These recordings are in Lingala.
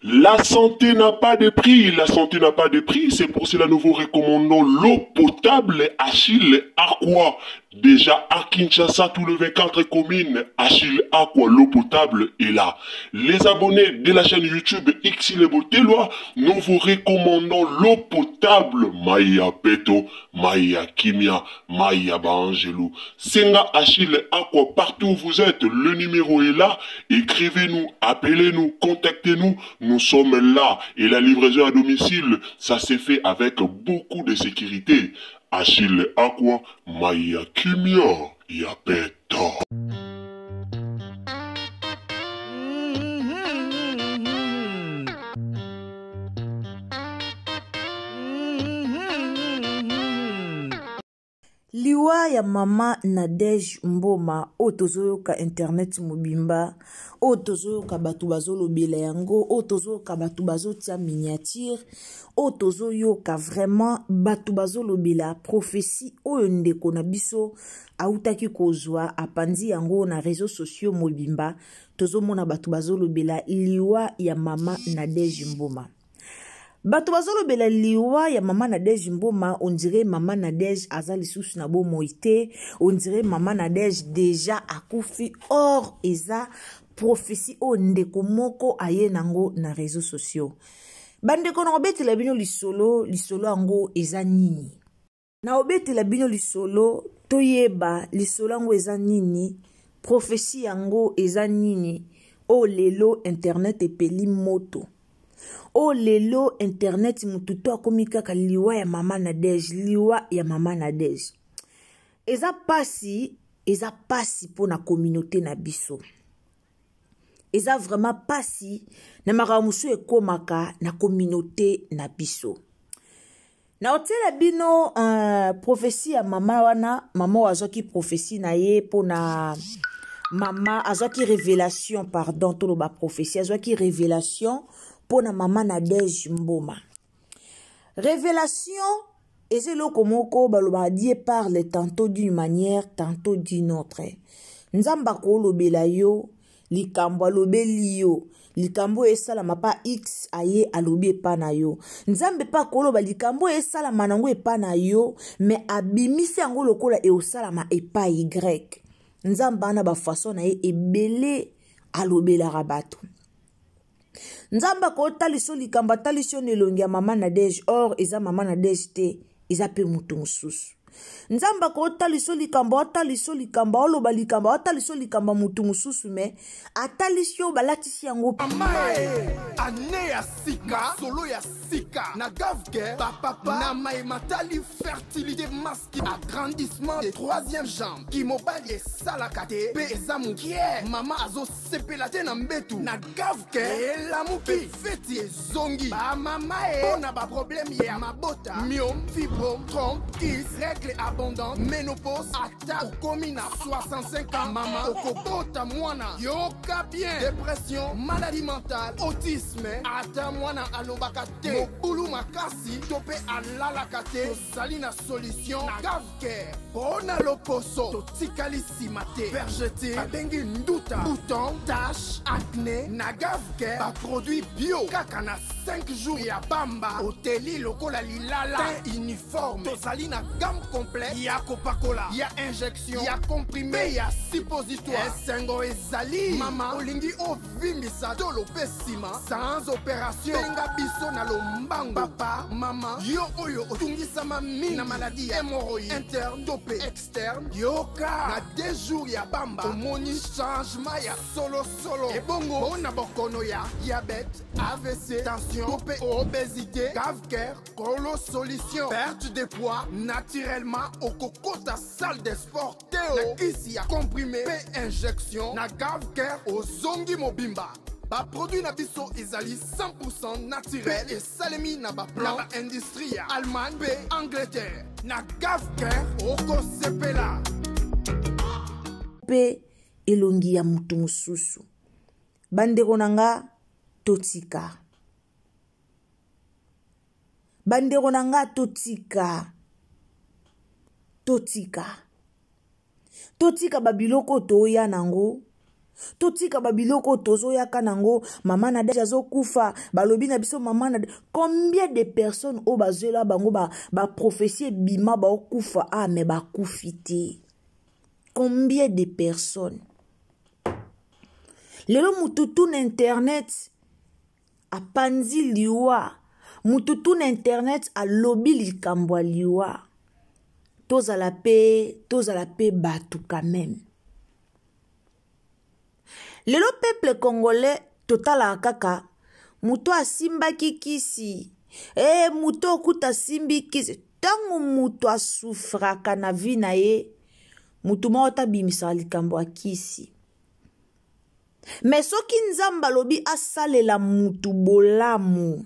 La santé n'a pas de prix, la santé n'a pas de prix, c'est pour cela que nous vous recommandons l'eau potable Achille Aqua. Déjà à Kinshasa, tous les 24 communes, Achille Aqua, l'eau potable est là. Les abonnés de la chaîne YouTube Xile Botelwa, nous vous recommandons l'eau potable Maya Peto, Maya Kimia, Maya Bangelou. Senga Achille Aqua, partout où vous êtes, le numéro est là. Écrivez-nous, appelez-nous, contactez-nous, nous sommes là. Et la livraison à domicile, ça s'est fait avec beaucoup de sécurité. Achille Aqua, Maya Kimia, Yapeto. Liwa ya mama Nadege Mboma otozoyoka internet mobimba otozoyoka batu bazolobela yango otozoyoka batu bazotia miniature otozoyoka vraiment batu bazolobela prophétie oyo ndeko na biso autaki kozwa apandi yango na réseaux sociaux mobimba tozomona batu bazolobela liwa ya mama Nadege Mboma. Bato bazolobela liwa ya mama Nadege Mboma, on dirait mama Nadege aza lisusu na bomoi te, on dirait mama Nadege déjà akufi, or eza prophétie o ndeko moko aye nango na réseaux sociaux. Bandeko na obetela bino lisolo ango eza nini. Na obetela bino lisolo toyeba lisolo ango eza nini, prophétie yango eza nini, o lelo internet epeli moto. O lelo internet mututo akomika ka liwa ya mama Nadege, liwa ya mama Nadege. Eza pasi po na communauté na biso. Eza vraiment pasi na maramusu ekomaka na communauté na biso. Na otela bino prophétie ya mama wana, mama wazoki prophétie na ye po na mama azoki révélation, pardon, tolo ba prophétie azoki révélation pour na mama Nadege Mboma. Révélation, et c'est le komoko baloba die parle tantôt d'une manière, tantôt d'une autre. Nzamba ko lobela yo, likambo lobeli yo, likambo esala mapa X aye alobi pa na yo. Nzambe pa ko loba likambo esala manango epa na yo, mais abimisi yango lokola e osala ma epa Y. Nzamba na ba façon na ye ebele alobela rabato. Nzamba ko taliso likamba taliso nelongi ya mama Nadege, or eza mama Nadege te, eza pe mutu mususu. Nzamba ko taliso likamba oloba likamba taliso likamba mutu mususu me atalisio balatisi yango Amae ane ya sika solo ya sika na gavke papa na mai matali fertilité masculine agrandissement des troisième jambe qui mobile et salakate pe ezamu kie mama azo sepelate na mbetu na gavke la muki feti zongi ba mama ona ba problème ya mabota myome fibrome trompe kiss règle abondante ménopause ata okomi na 65 ans mama okobota mwana yoka bien dépression maladie mentale autisme ata mwana alobaka te mobulu makasi tope alalaka te tozali na solution na gavke pona loposo totikali nsima te vergete babengi nduta bouton tache acné na gavke baproduit bio kaka na 5 jours ya bamba oteli lokola lilala uniforme tozali na gamme complète ya kopakola ya injection ya comprimé ya suppositoire esengo ezali mama olingi ovimbisa tolo pe nsima sans opération benga biso na lombango papa mama yo oyo otungisama mingi na maladi ya hémorroïde interne to pe externe yoka na 2 jours ya bamba omoni changement ya solo ebongo mpona bokono ya diabète AVC tension to pe obésité cave-cœur kolo solution perte de poids naturellement okokota salle de sport teo na kisi ya comprimé pe injection na cave-cœur ozongi mobimba baproduit na biso ezali 100% naturel esalemi na baplan na baindustrie ya Allemagne pe Angleterre na cave-cœur okosepela pe elongi ya mutu mosusu bandeko nanga totika bandeko nanga totika babiloko toya nango totika babiloko tozoyaka nango mama na deja azokufa balobi na biso mama na combien de personnes o bazoela bango ba prophétie bima baokufa me bakufi te combien de personnes lelo mututu na internet apanzi liwa mututu na internet alobi likambo ya liwa tozala pe batu quand même lelo peuple congolais totala kaka muto asimbaki kisi muto okuta simbi kisi tango muto asufraka na vi na ye mutu moko tabimisaka likambo ya kisi me soki nzambe alobi asalela mutu bolamu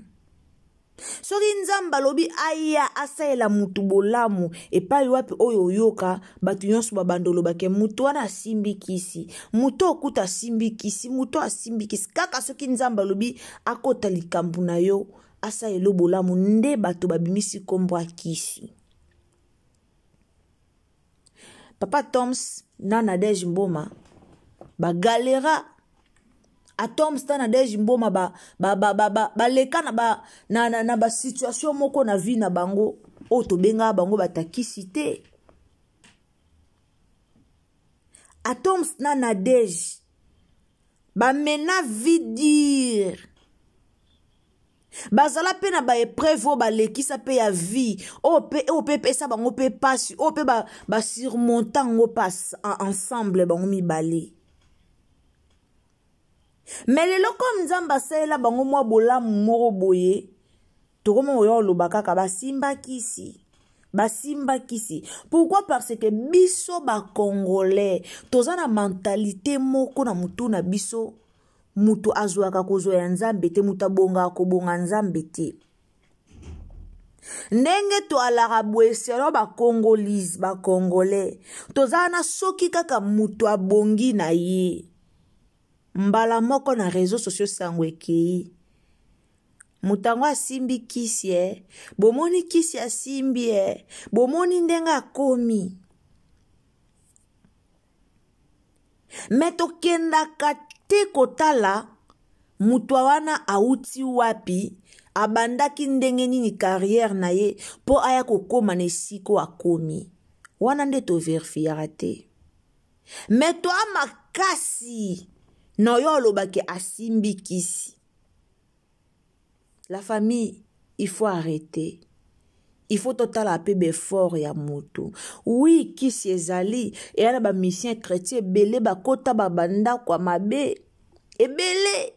soki nzambe alobi aya asalela mutu bolamu epai wapi oyo oyoka bato nyonso babanda olobake mutu wana asimbi kisi mutu okuta asimbi kisi mutu asimbi kisi kaka soki nzambe alobi akota likambo na yo asalela bolamu nde bato babimisi kombo ya kisi. Papa Toms na Nadège Mboma bagalera Atoms ta Nadège Mboma baleka na ba situation moko na vie na bango o to benga bango batakisi te. Atoms na Nadège mena vidir bazala pe na ba épreuve balekisa pe ya vie o pe pesa bango pe pasi o pe ba surmonta ngo passe ensemble bango mibale. Mais lelo comme nzamba sela bango mwa bolamu moko boye tokoma oyo lobaka ka basimba kisi. Pourquoi? Parce que biso ba congolais toza na mentalité moko na mutu na biso mutu azwaka kozoya nzambe te mutu abonga kobonga nzambe te. Ndenge to alara bweselo ba congolais toza na soki kaka mutu abongi na ye mbala moko na réseaux sociaux sango ekei mutango asimbi kisi bomoni kisi asimbi bomoni ndenga akomi metokendaka te kotala mutu wana auti wapi abandaki ndenge nini carrière na ye po aya kokoma na esiko akomi wana nde toverifiaka te meto amakasi na yo olobaki asimbi kisi. La famille, il faut arrêter. Il faut total peu fort ya moto. Oui, kisi ezali et ala ba mission chrétien belé ba kota ba banda kwa mabe ebele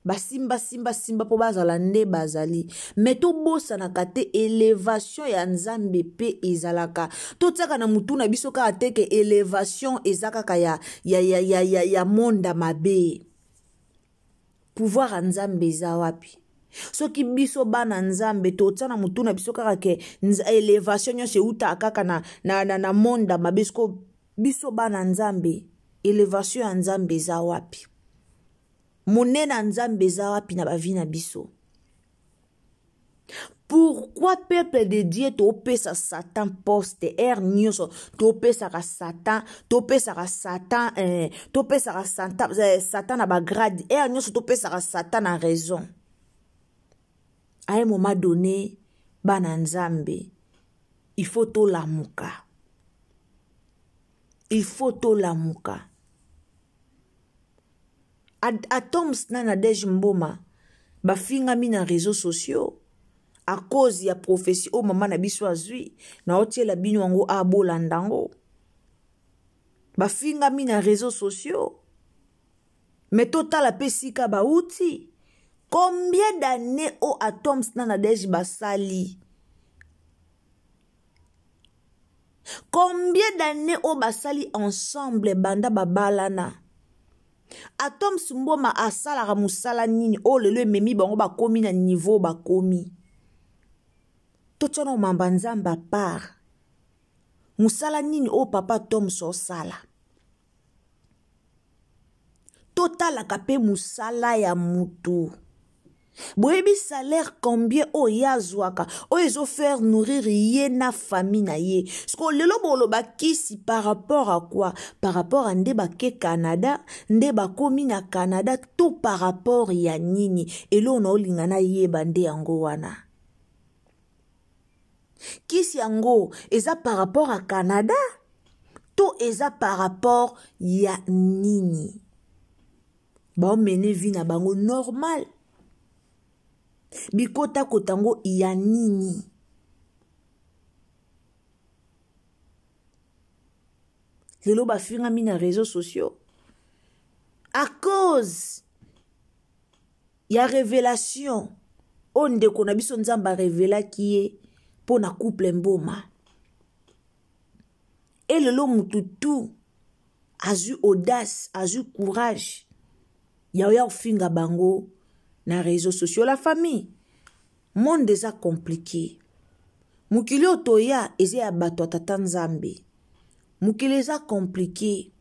basimba po bazala nde bazali mais to bosa na kate élévation ya nzambe pe ezalaka to tsaka na mutu na biso ka ateke élévation ezaka ka ya monda mabe pouvoir nzambe za wapi soki biso bana nzambe to tsana mutu na biso ka ke élévation nyose uta kaka na monda mabe biso bana nzambe élévation ya nzambe za wapi monena nzambe za wapi na bavi na biso. Pourquoi peuple de Dieu to pesa Satan poste nyoso to pesa ka Satan Satan na ba grade nyoso to pesa ka Satan na raison à un moment donné bana nzambe il faut to lamuka, il faut to lamuka. Atoms na Nadège Mboma bafinga mi na réseaux sociaux à cause ya prophétie o mama na biso azui na otiela bino yango abolandango bafinga mi na réseaux sociaux. Mais total ape sika bauti combien d'années o Atoms na Nadège basali, combien d'années o basali ensemble banda babalana. Atoms Mboma asalaka musala nini o lelo ememi bango bakomi na niveau bakomi totiana omamba nzambe a part musala nini o papa Atoms osala totalaka pe musala ya mutu boyebi salaire combien o yazwaka o ezo faire nourrir ye na famille na ye. Sko lelo boloba kisi par rapport à quoi? Par rapport à nde bake Canada, nde bakomi na Canada, tout par rapport ya nini elo na olinga na ye bande yango wana. Kisi yango eza par rapport à Canada, tout eza par rapport ya nini. Ba mene vi na bango normal. Bikota kotango ya nini. Lelo bafinga mi na réseaux sociaux à cause ya révélation onde kona biso nzamba révéla qui est pour na couple Mboma. Et lelo mututu a eu audace, a eu courage ya finga bango na réseaux sociaux. La famille monde déjà compliqué. Mukili otoya eze ya bato tata nzambe. Mukili eza compliqué.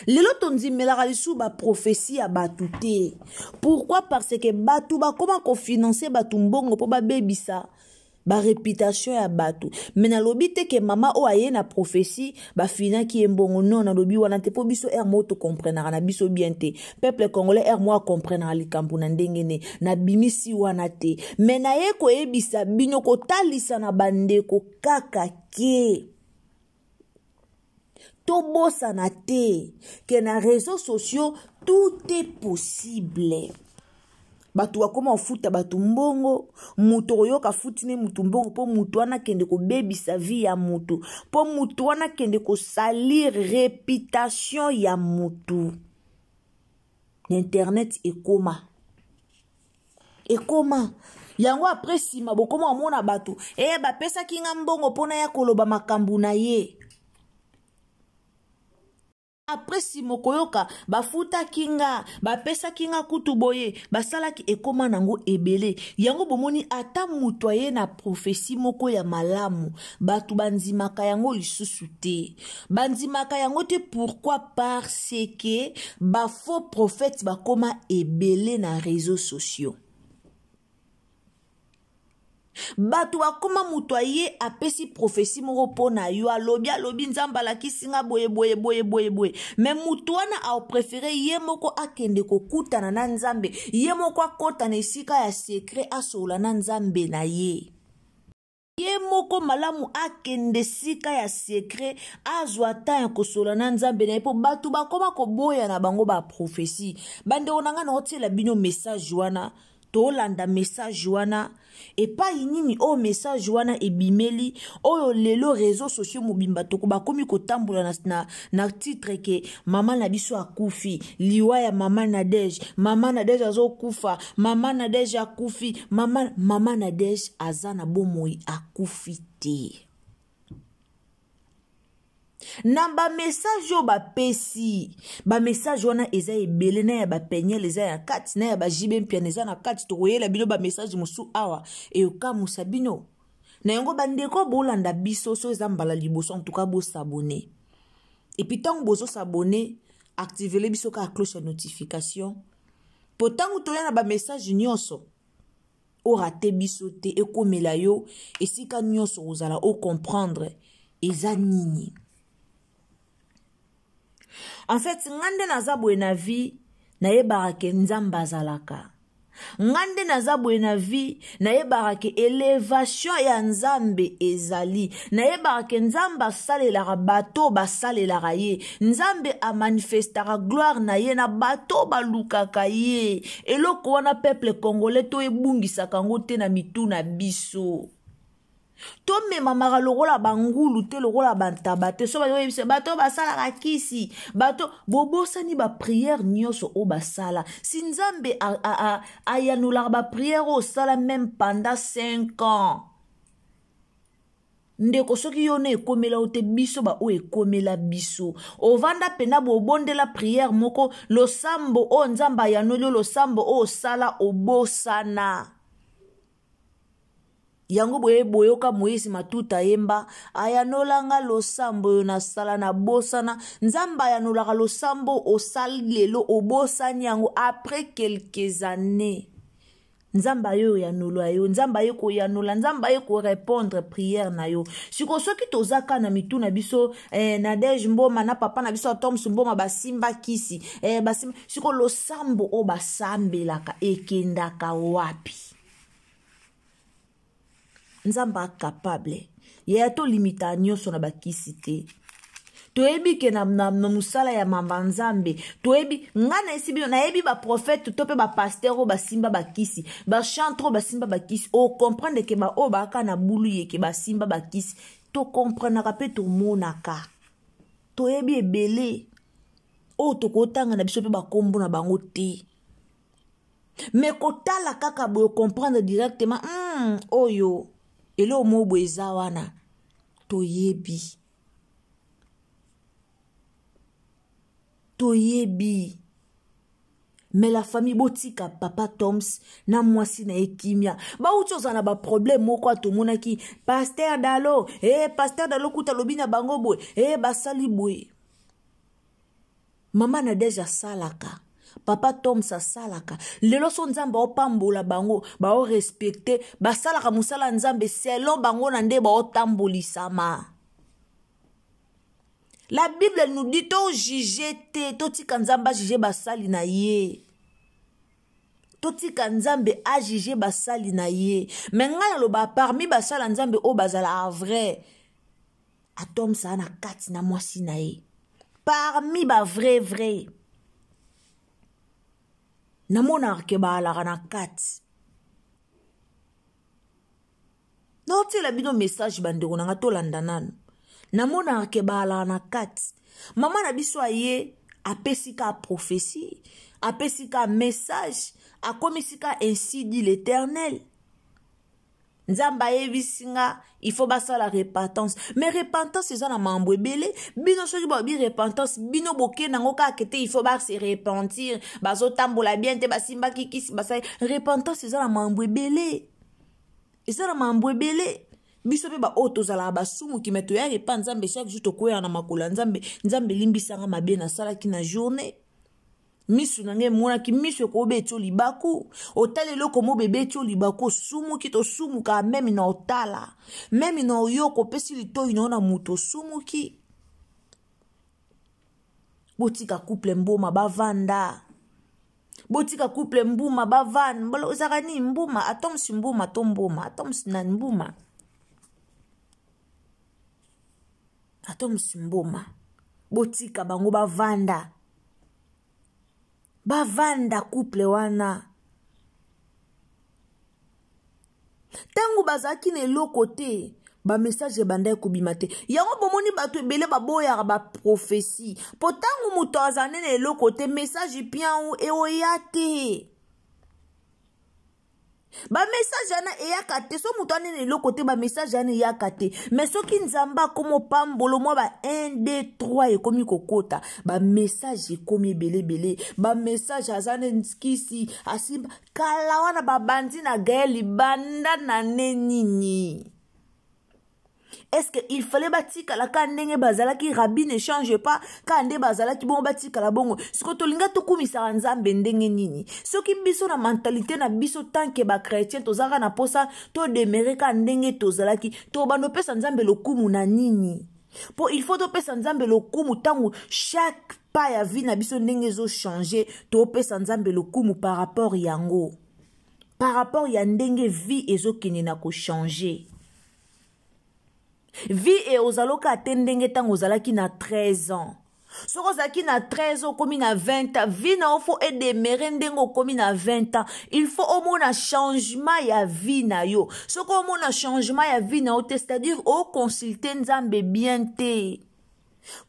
Lelo tonzimelaka lisu ba prophétie ya batu te. Pourquoi? Parce que batu ba comment ko financer batu mbongo po ba bebisa ba réputation ya batu. Mais na lobi te ke mama o aye na prophétie ba fina ki mbongo non na lobi wana te po biso moto comprendre na biso bien te. Peuple congolais moi comprendre likambu na ndengene na bimisi wana te. Mais na ye ko ebisa bino ko talisa na bandeko kaka ke to bossa na te que na réseaux sociaux tout est possible. Batu wakoma ofuta batu mbongo mutu oyoka futine mutu mbongo po mutu wana kende ko baby sa vie ya mutu po mutu wana kende ko salir réputation ya mutu. Internet ekoma yango après sima bokoma omona batu bapesa kinga mbongo pona ya koloba makambu na ye. Après si mokoyoka bafuta kinga bapesa kinga kutu boye basalaki ekoma nango ebele yango bomoni ata mutu aye na prophétie moko ya malamu batu banzimaka yango lisusu te banzimaka yango te. Pourquoi? Parce que ba faux prophètes bakoma ebele na réseaux sociaux. Batu wakoma mutu aye apesi prophétie moko pona yo alobi nzamba la kisinga boye. Mais mutu wana a préféré ye moko akende kokutana na nzambe ye moko akota na esika ya secret asola na nzambe na ye. Ye moko malamu akende sika ya secret azwa ta ya kosola na nzambe na ye po batu bakoma koboya na bango ba prophétie. Bande onanga na otiela bino message wana tolanda message wana epai nini o message wana ebimeli oyo lelo réseaux sociaux mobimba toko bakomi kotambola na titre ke mama na biso akufi liwa ya mama Nadège azokufa mama Nadège akufi mama Nadège azana bomoi akufi te. Na ba message yo ba pesi ba message wana eza ebele na ya ba penyele eza ya kati na ya ba jibe mpia eza na kati to koyela bino ba message musu awa eyoka musabino na yango bandeko bolanda biso so eza mbala liboso en tout cas bo s'abonner et puis tant bozo s'abonner activer biso ka cloche de notification potangu to yana ba message nyonso o raté biso te ekomela yo esika nyonso ozala o comprendre eza nini. En fait, ngande na zabwe na vie na yebara ke nzamba zalaka. ngande naza boye na vie nayebaka ke elevation ya nzambe ezali nayebaka ke nzambe asalelaka bato basalelaka ye nzambe amanifestaka gloire na ye na bato balukaka ye eloko wana peuple congolais to ebungisaka yango te na mitu na biso to memamaka lokola bangulu te lokola bantaba te so bato basalaka kisi bato bobosani bapriere nyonso o basala si nzambe ayanulaka bapriere osala même pendant 5 ans ndeko soki yo na ekomela o te biso ba o ekomela biso ovanda pena bobondela priere moko losambo o nzambe ayanoli losambo o osala obosana yango boyoka Moïse matuta yemba ayanolanga losambo yo nasala na bosana nzamba ayanolaka losambo osali lelo obosani yango après quelques années nzamba yo yanolwa yo nzamba yo koyanola nzamba yo ko répondre prière na yo siko soki tozaka na mitu na biso Nadege Mboma na papa na biso Thomas Mboma basimba kisi basimba siko losambo o basambelaka ekendaka wapi nzamba capable ya to limita nyonso na bakisi te toyebi ke na musala ya mamba nzambe toyebi ngana esibi na yebi ba prophète to pe ba pasteur o basimba bakisi ba chantre o basimba bakisi o comprendre ke ba o baka na bulu ye ke basimba bakisi to comprendre ka pe to monaka toyebi ebele o to kotanga na biso pe ba kombo na bango te mais kotala kaka bo comprendre directement oyo elo mobo eza wana toyebi mais la famille botika papa Toms na mwasi na ekimia ba utoza na ba problème moko atomonaki pasteur Dalo pasteur Dalo kuta lobina bango boy basali boy mama na deja salaka papa Tom salaka lelo so nzambe opambola bango ba o respecter basalaka musala nzambe selon bango na nde ba otambolisama. La Bible nous dit to juger te to tika nzamba juger basali na ye to tika nzambe a juger basali na ye mais ngana lo ba parmi basala nzambe o bazala vrai atom sa na kati na mwasi na ye parmi ba vrai namona ke baalaka na kati naotela bino message bandeko nanga tolanda nano namona ke baalaka na kati mama na biso aye apesika prophétie apesika message akomisika ainsi dit l'Éternel nzamba yebisinga il faut basa la repentance mais repentance eza na mambo ebele bino soki bobi repentance bino boke nango ka kete il faut ba se repentir bazo tambola bien te basimba kikisi basa repentance eza na mambo ebele biso pe ba otozala basumu ki meto ya repa nzambe chaque jour to koya na makolo nzambe limbisanga mabe na sala ki na journée misu nange mona ki misu ko beto libaku otale loko mo bebeto libaku sumu ki to sumu ka meme na otala meme na oyoko pesi lito ina muto sumu ki botika couple mboma bavanda botika couple mbuma bavan bolo uzakani mbuma atom simbuma tombuma atom sinan mbuma atom simbuma botika bango bavanda couple wana tangu bazaki ne lokote ba message banda kubima te yango bomoni bato ebele baboya ba prophétie potangu muto azane ne lokote message pian e oyate ba message ana eyakate so muto ane ne lokote ba message ana eyakate mais soki nzamba komo pambolo mo ba 1 2 3 ekomi kokota ba message ekomi ebele ba message azane nskisi asimba kala wana babandi na gaeli banda na nenini. Est-ce qu'il fallait batika la kandenge bazala ki rabbi ne change pas kande bazala ki bon batika la bongo siko tolinga tokumisa nzambe ndenge nini soki biso na mentalité na biso tanke ba chrétien tozaka na posa to demere ka ndenge tozala ki to bando pesa nzambe lokumu na nini po il faut to pesa nzambe lokumu tangu chaque pas ya vie na biso ndenge zo changer to pesa nzambe lokumu par rapport yango par rapport ya ndenge vie ezokende na ko changer. Vie et ozaloka atendenge tang ozalaki na 13 ans. Soko ozalaki na 13 ans komi na 20 ans, vie na ofo e demere ndenge komi na 20 ans. Il faut au moins un changement ya vie na yo. Soko au moins un changement ya vie na yo, c'est-à-dire au consulter nzambe bien te.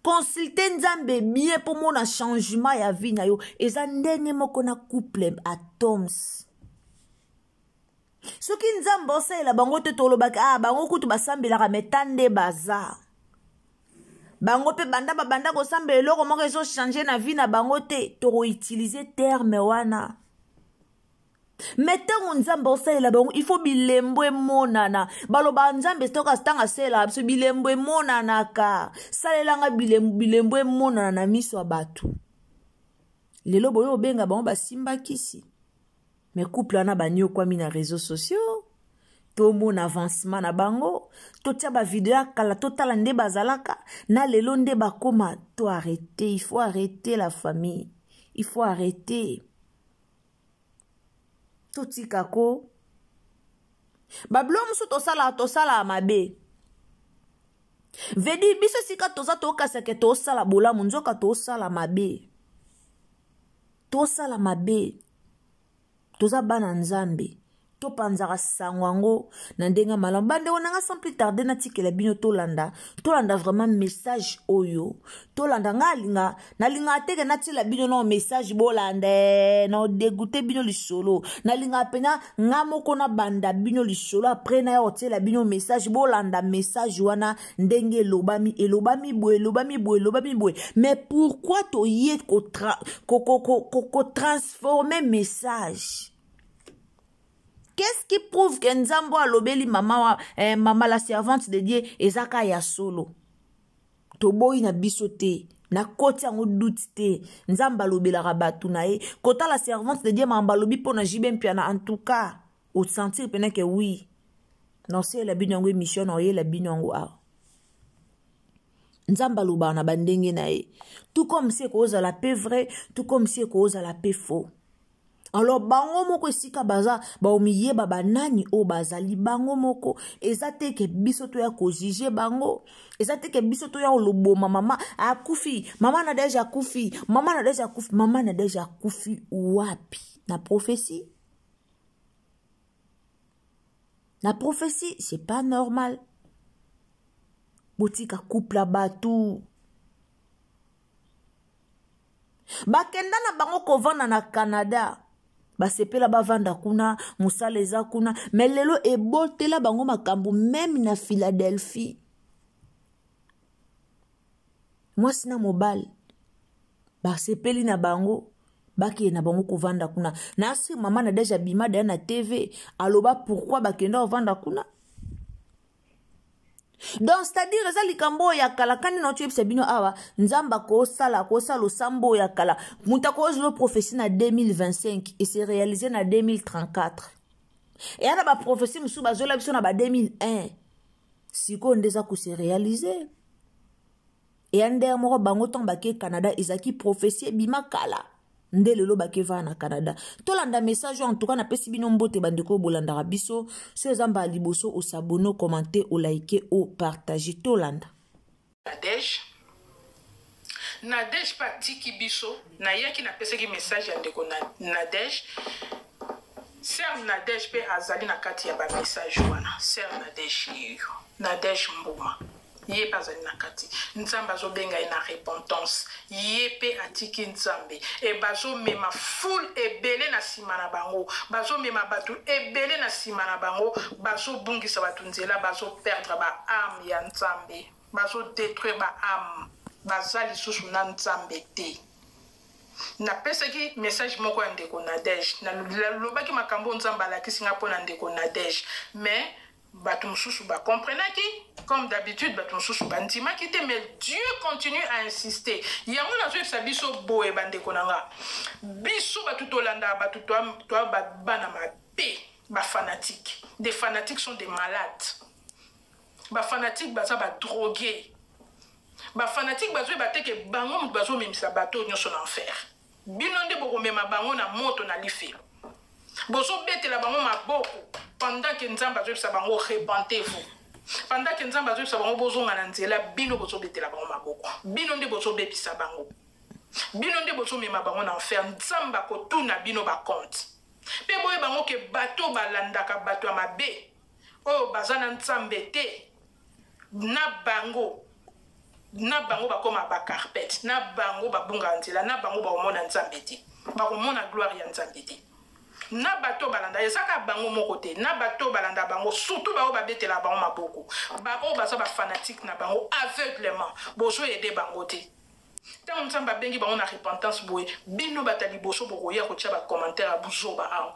Consulter nzambe bien pour mon changement ya vie na yo. Eza ndenge moko na couple atoms. Soki nzambe osala bango te tolobaki bango kutu basambelaka metande baza. Bango pe banda kosambela eloko moko ezo changer na vie na bango te toro utiliser terme wana. Metango nzambe osala bango il faut bilembo emonana. Baloba nzambe stoka stanga sela biso bilembo emonana ka. Salelanga bilembo emonana na miso ya bato. Lelo boyo obenga bango basimba kisi. Mais couple ana banyo kwa mi na réseaux sociaux. To mon avancement na bango. To tia ba vidéo kala to tala nde bazalaka. Na lelo nde bakoma. To arrêter. Il faut arrêter la famille. Il faut arrêter. To tikako. Bablo musu to sala mabe. Vedi biso sika toza to kaseke to sala bola munzoka to sala mabe. To sala mabe. Toza bana nzambe to panzaka sangwango na ndenga malam bande onanga sans plus tarder na tikela bino tolanda vraiment message oyo tolanda ngalinga na linga teke na tila bino no message bolande na dégoûter bino lisolo na linga pena ngamoko na banda bino lisolo après na yo tila bino message bolanda message wana ndenge elobami boye mais pourquoi to yé ko transformer message? Qu'est-ce qui prouve que Nzambo a lobeli maman la servante de Dieu ezaka ya solo? Toboyi na bisote na koti yango doute te Nzamba lobela rabatu na ye kota la servante de Dieu mamba lobi pona jibem piana en tout cas au sentir pena que oui non c'est la binyango mission oye la binyango a Nzamba loba na bandenge na ye tout comme c'est cause la paix vrai tout comme c'est cause la paix faux. Alors bango moko esika baza ba omiye baba nani o bazali bango moko ezate ke biso to ya ko juger bango ezate ke biso to ya lobo mama akufi mama na deja akufi mama na deja akufi wapi na prophétie c'est pas normal botika couple la batu bakenda na bango ko vanda na Canada basepela bavanda kuna musaleza kuna mais lelo ebotela bango makambo même na Philadelphie moi sina mobile basepeli na bango baki na bango kovanda kuna na si mama na deja bima da na TV aloba pourquoi bakenda vanda kuna. Donc c'est-à-dire ça likambo ya kala kani no tu sabino awa nzamba ko sala sambo ya kala muta ko zlo prophétie na 2025 et c'est réalisé na 2034 et ana ba prophétie musu bazola biso na ba 2001 siko ndeza ko se réaliser et ande moko bango ton bake Canada ezaki prophétie bima kala ndelelo bakeva na Canada tolanda message en tout cas na pesi bino mbote bandeko bolanda biso so ezamba liboso o s'abonner commenter o liker o partager tolanda Nadej patiki biso na yaki na peseki message ya ndeko Nadej Sœur Nadej pe azali na kati ya ba message wana Sœur Nadej Mbuma Yé pas na kati nzamba zo benga ina repentance yé pe atiki nzambe e bazo mema full ebele na simana bango bazo mema batu ebele na simana bango bazo bungisa batu nzela bazo perdre ba âme ya nzambe bazo détruire ba âme bazali susu na nzambe te na peseki message moko ya ndeko Nadej na lobaki makambo nzamba la kisinga pona ndeko Nadej mais batu mususu ba comprenaki comme d'habitude batu mususu ba ndima kite mais Dieu continue à insister yango na zo biso boye bandeko nanga biso batu tolanda batu to bana ma pe ba fanatique des fanatiques sont des malades ba fanatique baza ba drogué ba fanatique bazo bateke bango mutu bazo memisa bato nyonso na enfer bino nde boko mema bango na moto na life bozo betela bango maboko pendant que nzambe azobisa bango repentez-vous. Pendant que nzambe azobisa bango bozonga na nzela bino bozo betela bango maboko. Bino nde bozo bebisa bango. Bino nde bozo mema bango na enfer. Nzambe akotuna bino ba compte. Pe boye bango ke bato balandaka bato ya mabe. Oh bazana nzambe te. Na bango bakoma ba carpet. Na bango babunga nzela. Na bango baomona nzambe te. Bakomona gloire ya nzambe te. Na bato balanda ezaka bango moko te. Na bato balanda bango surtout bao babetela bango maboko. Ba o baza ba fanatique na bango aveuglement. Bozo aider bango te. Tant nzamba bengi bango na repentance boye. Bino batali boso bokoya ko tia ba commentaire a buzoba a.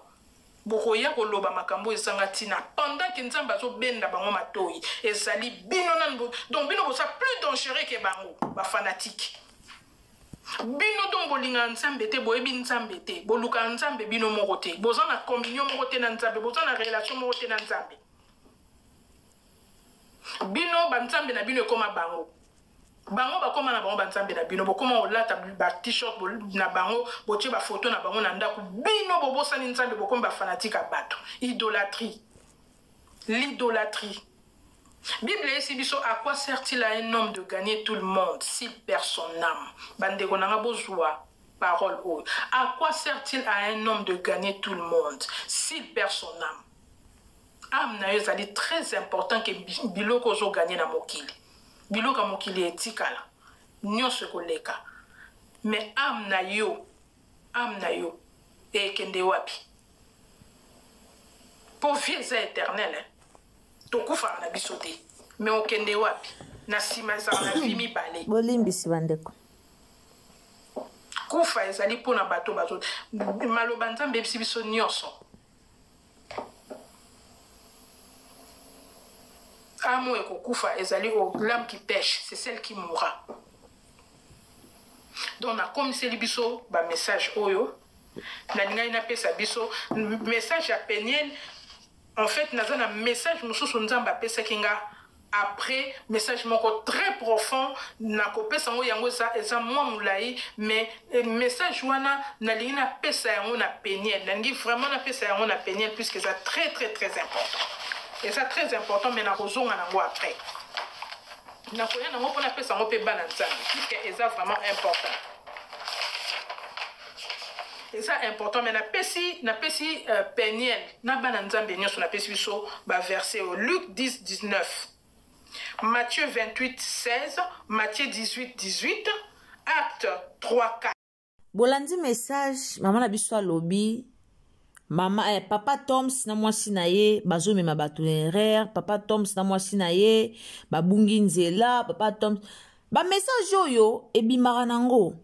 Bokoya ko loba makambo ezanga tina pendant que nzamba zo benda bango matoyi. Ezali bino nan donc bino bosa plus dangereux que bango ba fanatique. Bino don bolinga nzambe te boyebi nzambe te boluka nzambe bino moko te boza na communion moko te na nzambe boza na relation moko te na nzambe bino ba nzambe na bino ekoma bango bakoma na bango ba nzambe na bino bokoma olata ba t-shirt na bango botie ba photo na bango na ndako bino bobosani nzambe bokoma ba fanatique a bato idolâtrie l'idolâtrie. Bible ici biso à quoi sert-il à un homme de gagner tout le monde s'il perd son âme? Bande konanga bozwa parole ou. À quoi sert-il à un homme de gagner tout le monde s'il perd son âme? Âme na yo zali très important que biloko zo gagner na mokili. Biloko mokili etikala. Nyonso koleka. Mais âme na yo e kende wapi? Pour vie éternelle, hein? Tokufa na bisote mais okende wapi na sima za na vimi balé bolimbisi bandeko kufa ezali pona bato bazo maloba nzambe biso nyonso amo ekokufa ezali au l'âme qui pêche c'est celle qui mourra. Donc na comme c'est biso ba message oyo na ninga ina pesa biso message à Peniel. En fait, nous avons un message, nous sommes après, message très profond, na kopé sango yango eza moi moulai, mais message wana na lina pesa yango na Peniel, nangi vraiment na pesa yango na Peniel puisque c'est très très très important. Et c'est très important, mais na rozonga nango après. Na koya nango pona pesa yango pe bana nzambe, puisque c'est vraiment important. Et ça important mais na pesi Peniel na bana nzambe nyonso na pesi biso ba verset au Luc 10:19 Matthieu 28:16 Matthieu 18:18 Acte 3:4. Bolandi message mama na biso alobi mama papa Toms na mwasi na ye bazomema bato erreur papa Toms na mwasi na ye babungi nzela papa Toms ba message oyo ebimaka nango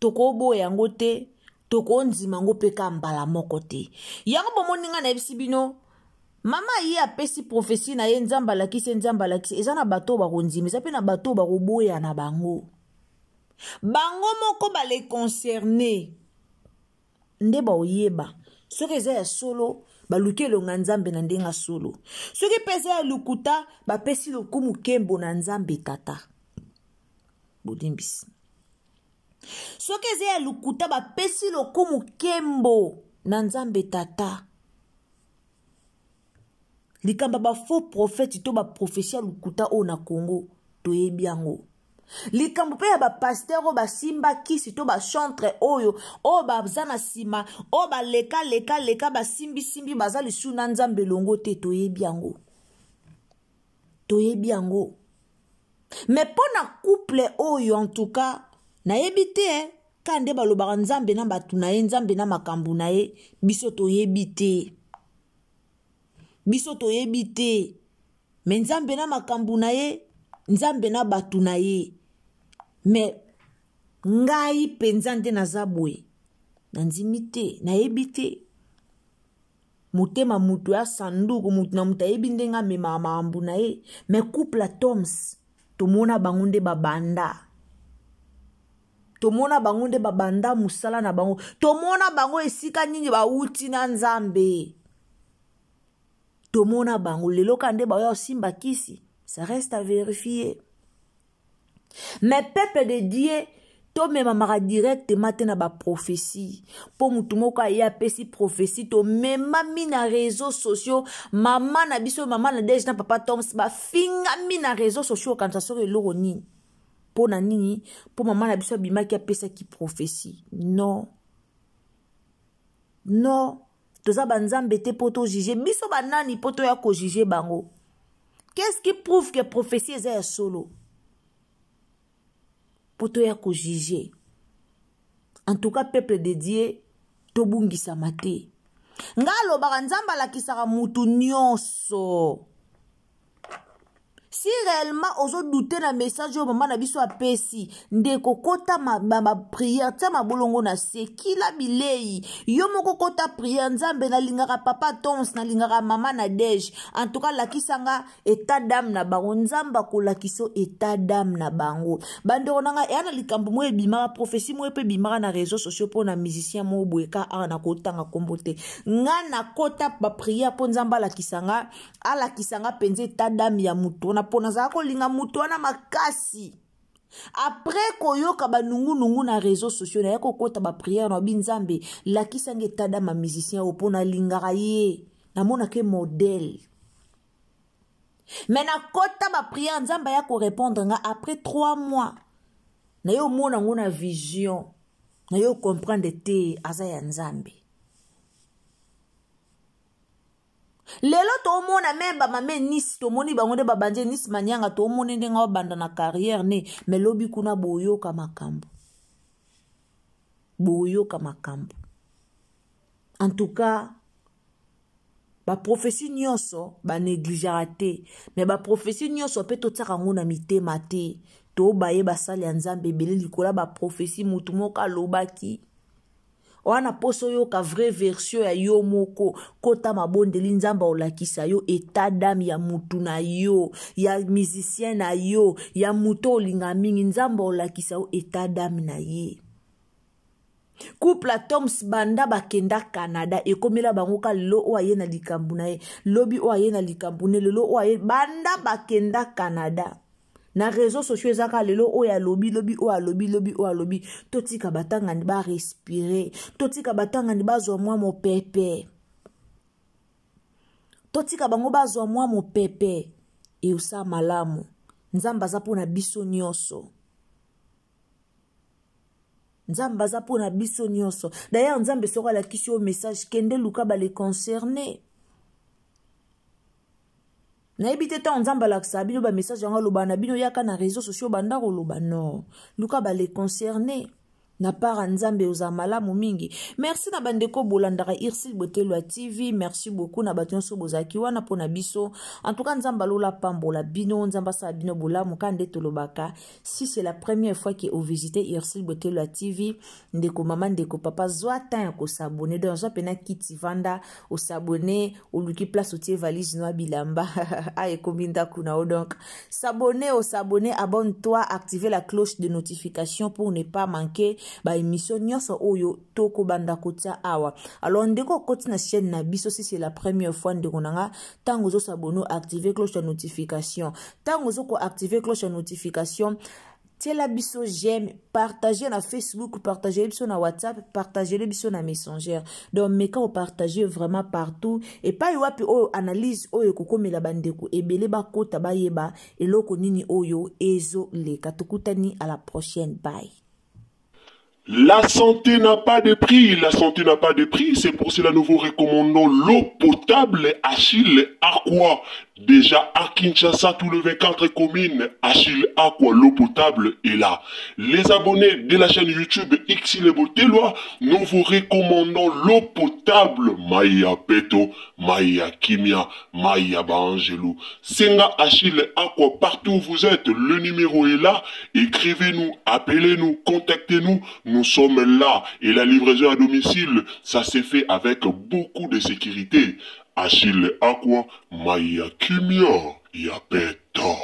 tokobo yango te toko nzima ngo peka mbala moko te yango bomoninga na ebisi bino mama ye apesi prophétie na ye nzamba lakisi eza na bato bakonzima eza pe na bato bakoboya na bango moko bale concerné nde baoyeba soki eza ya solo baluki elonga nzambe na ndenga solo soki pe eza ya lukuta bapesi lokumu kembo na nzambe tata bodimbisi soki eza ya lukuta bapesi lokumu kembo na nzambe tata likamba ba faux prophète to ba prophétie lukuta o na Congo toyebi yango likambo pe ya ba pasteur o ba simba kisi to ba chantre oyo o ba zana sima o ba leka ba simbi baza lisu na nzambe longo te toyebi yango mais pona couple oyo en tout cas na yebite kande balobaka nzambe na batu na ye nzambe na makambu na ye biso toyebi te me nzambe na makambu na ye nzambe na batu na ye me ngai penza nde naza boye na ndimi te nayebi te motema mutu ya sanduku mutu na mutu ayebi nde nga mema makambu na ye me couple Toms tomona bango nde babanda musala na bango tomona bango esika nini bauti na nzambe tomona bango lelo kande baoya osimba kisi ça reste à vérifier mais peuple de Dieu to mema mara directement te na ba prophétie po mutu moko ya pesi prophétie to mema mi na réseaux sociaux mama na biso mama na Nadège na papa Toms ba finga mi na réseaux sociaux quand ça sort eloko nini po na nini po mama na biso bimaki apesa ki prophétie non toza banzambe te poto juger biso banani poto ya ko juger bango. Qu'est-ce qui prouve que prophétie est un solo? Poto ya ko juger. En tout cas peuple de Dieu tobungisa mate. Ngalo baranzamba la kisara mutu nyonso. Si réellement ozo douter na message au moment na biso apesi ndeko kota ma prière tia mabolongo na se kila bilei yo moko kota prière nzambe na lingaka papa Tons na lingaka mama Nadège en tout cas la kisanga état d'âme na bango nzamba ko la kiso état d'âme na bango bandeko nanga yana likambo mo ebima prophétie mo pe bimara na réseaux sociaux pour na musicien mo boeka ana kotanga kombote ngana kota ba prière pour nzamba la kisanga ala kisanga penze état d'âme ya mutu na pona za ko linga mutu wana makasi après koyoka banungu na réseaux sociaux na yako kota ba prière na binzambe la kisange tada ma musicien opona lingara ye na mona ke modèle mais na kota ba prière nzamba yako répondre nga après 3 mois na yo mona ngona vision na yo comprendre te aza ya nzambe. Lelo to mona memba mame nis to moni bangonde babanje nis manyanga to moni ndenga banda na carrière ne melobi kuna boyo kama kambo. En tout cas ba prophétie nyonso ba négligerate mais ba prophétie nyonso pe to tsaka ngona mitema te to baye basali ya nzambe bele likola ba prophétie mutu moka lobaki. Wana poso yo ka vraie version ya yo moko kota mabondeli nzamba olakisa yo état d'âme ya mutu na yo ya musicien na yo ya muto olinga mingi nzamba olakisa yo état d'âme na ye. Couple Toms banda bakenda Canada ekomela bango ka lo oye na likambu na ye lobi oye na likambu ne lo oye banda bakenda Canada. Na réseaux sociaux ezaka lelo oya lobi totika batanga ni ba respirer totika batanga ni bazwa mwa mo pepe totika bango bazwa mwa mo pepe e usa malamu nzamba za pona biso nyonso d'ailleurs nzambe sera la kisi au message kende luka ba les concerner. Na ebite ta nzamba laksa bino ba message nga loba na bino yaka na réseaux sociaux banda ko loba non luka ba les concerner na para nzambe oza malamu mingi. Merci na bandeko bolandaka Irsil Botelwa TV, merci beaucoup na batonso bozaki wana pona biso. En tout cas nzamba lola pambola bino nzamba sa bino bolamu kande tolobaka. Si c'est la première fois que vous visitez Irsil Botelwa TV, ndeko mama ndeko papa zoata ko s'abonner dans un pena kiti vanda au s'abonner au luki place otie valise noa bilamba a ekominda kuna donc s'abonner abonne-toi, activer la cloche de notification pour ne pas manquer ba émission nyonso oyo toko banda kotia awa. Alors ndeko koti na chaîne na biso si c'est la première fois ndeko nanga tango zo s'abonner activer cloche de notification tango zo ko activer cloche de notification tela biso j'aime partager na Facebook partager biso na WhatsApp partager biso na Messenger donc meka o partager vraiment partout et pas wapi o analyse oyo kokomela bandeko ebele bakota bayeba eloko nini oyo ezo le katukutani à la prochaine bye. La santé n'a pas de prix, c'est pour cela nous vous recommandons l'eau potable Achille Aqua. Déjà à Kinshasa, tout le 24 communes, Achille Aqua, l'eau potable est là. Les abonnés de la chaîne YouTube Ixile Botelwa, nous vous recommandons l'eau potable Maya Peto, Maya Kimia, Maya Bangelou. Senga Achille Aqua, partout où vous êtes, le numéro est là. Écrivez-nous, appelez-nous, contactez-nous. Nous sommes là et la livraison à domicile, ça s'est fait avec beaucoup de sécurité. Achille Aqua, Maya Kimia, Yapeto.